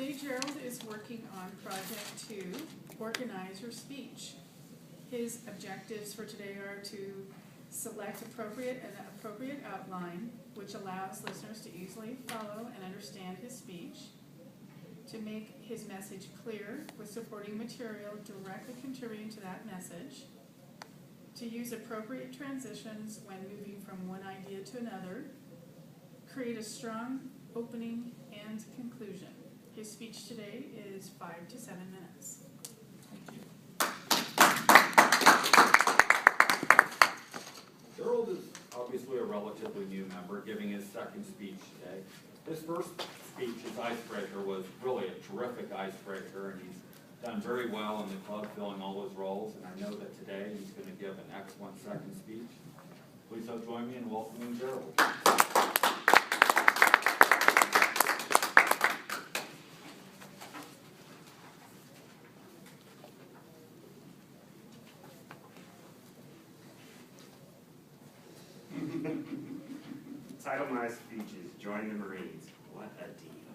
Today, Gerald is working on Project 2, Organize Your Speech. His objectives for today are to select an appropriate outline, which allows listeners to easily follow and understand his speech, to make his message clear with supporting material directly contributing to that message, to use appropriate transitions when moving from one idea to another, create a strong opening and conclusion. His speech today is 5 to 7 minutes. Thank you. Gerald is obviously a relatively new member, giving his second speech today. His first speech, his icebreaker, was really a terrific icebreaker, and he's done very well in the club, filling all his roles, and I know that today he's going to give an excellent second speech. Please join me in welcoming Gerald. Title of my speech is Join the Marines. What a deal.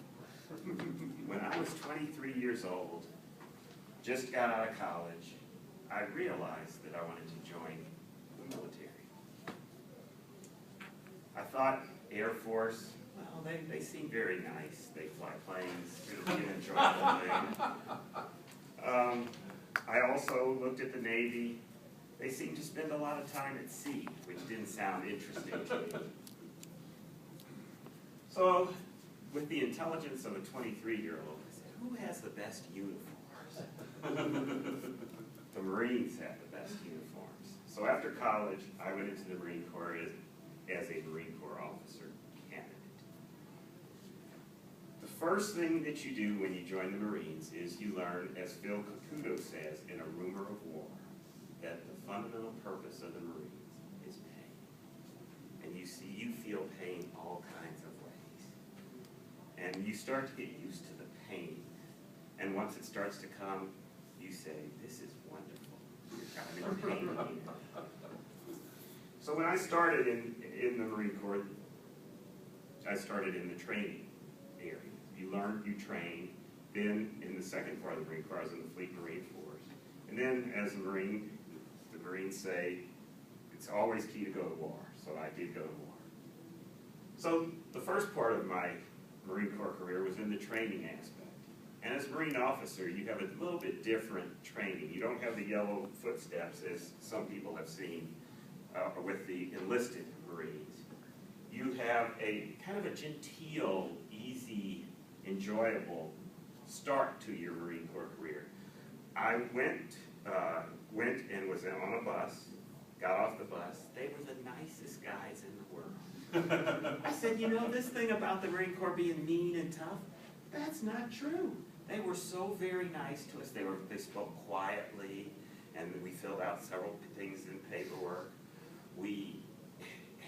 When I was 23 years old, just got out of college, I realized that I wanted to join the military. I thought Air Force, well, they seem very nice. They fly planes. It'll be an enjoyable thing. I also looked at the Navy. They seemed to spend a lot of time at sea, which didn't sound interesting to me. So, with the intelligence of a 23-year-old, I said, who has the best uniforms? The Marines have the best uniforms. So after college, I went into the Marine Corps as a Marine Corps officer candidate. The first thing that you do when you join the Marines is you learn, as Phil Caputo says in A Rumor of War, that the fundamental purpose of the Marines is pain. And you feel pain all kinds of ways. And you start to get used to the pain. And once it starts to come, you say, this is wonderful. I'm in pain again. So when I started in the Marine Corps, I started in the training area. You learn, you train. Then in the second part of the Marine Corps, I was in the Fleet Marine Force. And then as a Marine, the Marines say, it's always key to go to war. So I did go to war. So the first part of my Marine Corps career was in the training aspect. And as a Marine officer, you have a little bit different training. You don't have the yellow footsteps as some people have seen with the enlisted Marines. You have a kind of a genteel, easy, enjoyable start to your Marine Corps career. I went and was on a bus, got off the bus. They were the nicest guys in the world. I said, you know, this thing about the Marine Corps being mean and tough, that's not true. They were so very nice to us. They spoke quietly, and we filled out several things in paperwork. We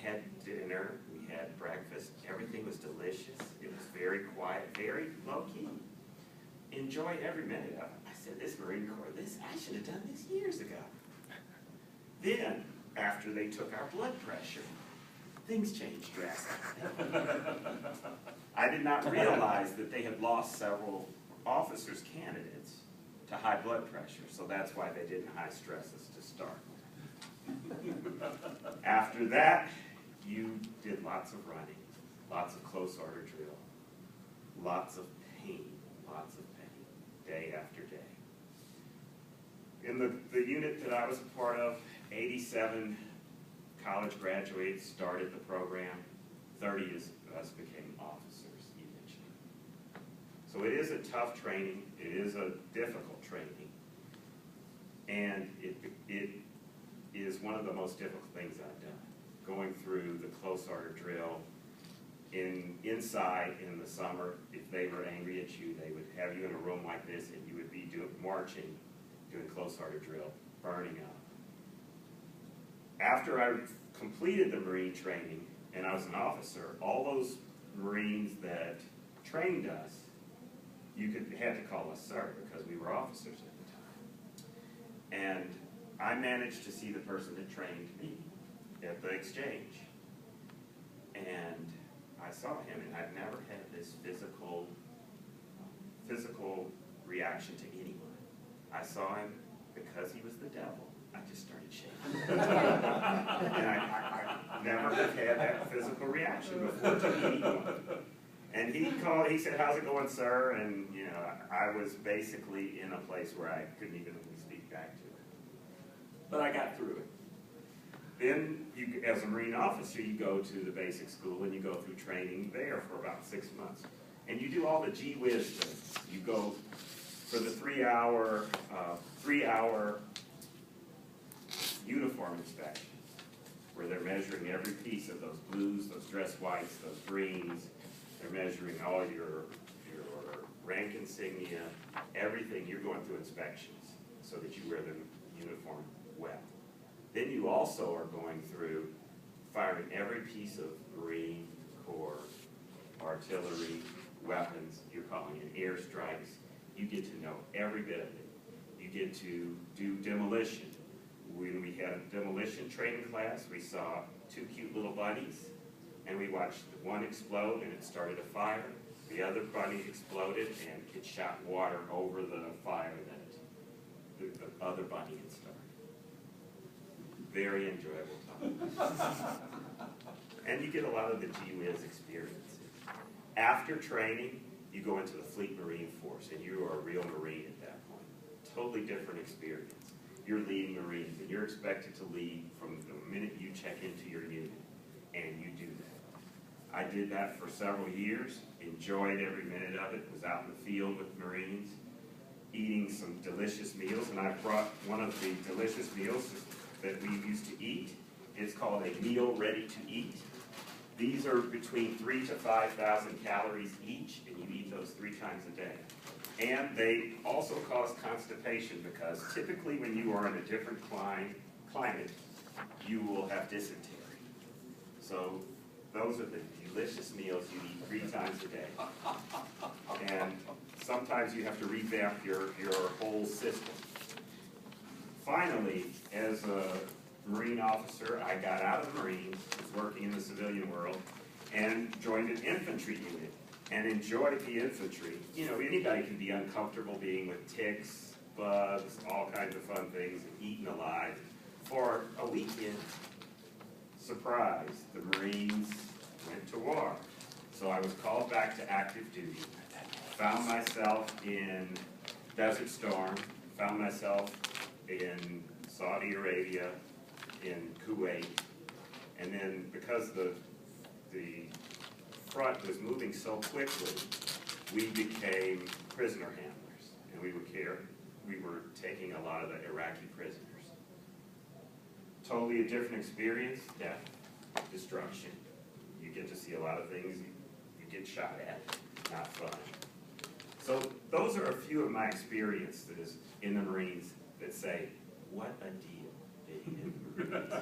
had dinner, we had breakfast. Everything was delicious. It was very quiet, very low-key. Enjoyed every minute of it. I said, this Marine Corps, I should have done this years ago. Then, after they took our blood pressure, things changed drastically. I did not realize that they had lost several officers' candidates to high blood pressure, so that's why they didn't high stress us to start. After that, you did lots of running, lots of close order drill, lots of pain, day after day. In the unit that I was a part of, 87 college graduates started the program. 30 of us became officers eventually. So it is a tough training. It is a difficult training. And it is one of the most difficult things I've done. Going through the close order drill, inside in the summer, if they were angry at you, they would have you in a room like this, and you would be marching, doing close order drill, burning up. After I completed the Marine training, and I was an officer, all those Marines that trained us, you had to call us sir, because we were officers at the time. And I managed to see the person that trained me at the exchange. And I saw him, and I'd never had this physical physical reaction to anyone. I saw him because he was the devil. I just started shaking. And I never have had that physical reaction before to anyone. And he said, "How's it going, sir?" And, you know, I was basically in a place where I couldn't even really speak back to him. But I got through it. Then, as a Marine officer, you go to the basic school and you go through training there for about 6 months. And you do all the gee whiz things. You go for the 3-hour uniform inspection, where they're measuring every piece of those blues, those dress whites, those greens. They're measuring all your rank insignia, everything. You're going through inspections so that you wear the uniform well. Then you also are going through firing every piece of Marine Corps, artillery, weapons. You're calling in airstrikes. You get to know every bit of it. You get to do demolition. When we had a demolition training class, we saw 2 cute little bunnies, and we watched one explode and it started a fire. The other bunny exploded and it shot water over the fire that the other bunny had started. Very enjoyable time. And you get a lot of the gee whiz experiences. After training, you go into the Fleet Marine Force, and you are a real Marine at that point. Totally different experience. You're leading Marines, and you're expected to lead from the minute you check into your unit, and you do that. I did that for several years, enjoyed every minute of it, was out in the field with Marines, eating some delicious meals, and I brought one of the delicious meals that we used to eat. It's called a meal ready to eat. These are between 3,000 to 5,000 calories each, and you eat those 3 times a day. And they also cause constipation because typically when you are in a different climate, you will have dysentery. So those are the delicious meals you eat 3 times a day. And sometimes you have to revamp your whole system. Finally, as a Marine officer, I got out of the Marines, was working in the civilian world, and joined an infantry unit, and enjoyed the infantry. You know, anybody can be uncomfortable being with ticks, bugs, all kinds of fun things, and eaten alive. For a weekend, surprise, the Marines went to war. So I was called back to active duty, found myself in Desert Storm, found myself in Saudi Arabia, in Kuwait, and then because the front was moving so quickly, we became prisoner handlers, and we were taking a lot of the Iraqi prisoners. Totally a different experience, death, destruction. You get to see a lot of things you get shot at, not fun. So those are a few of my experiences in the Marines that say, what a deal being in the Marines.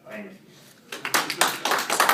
Thank you.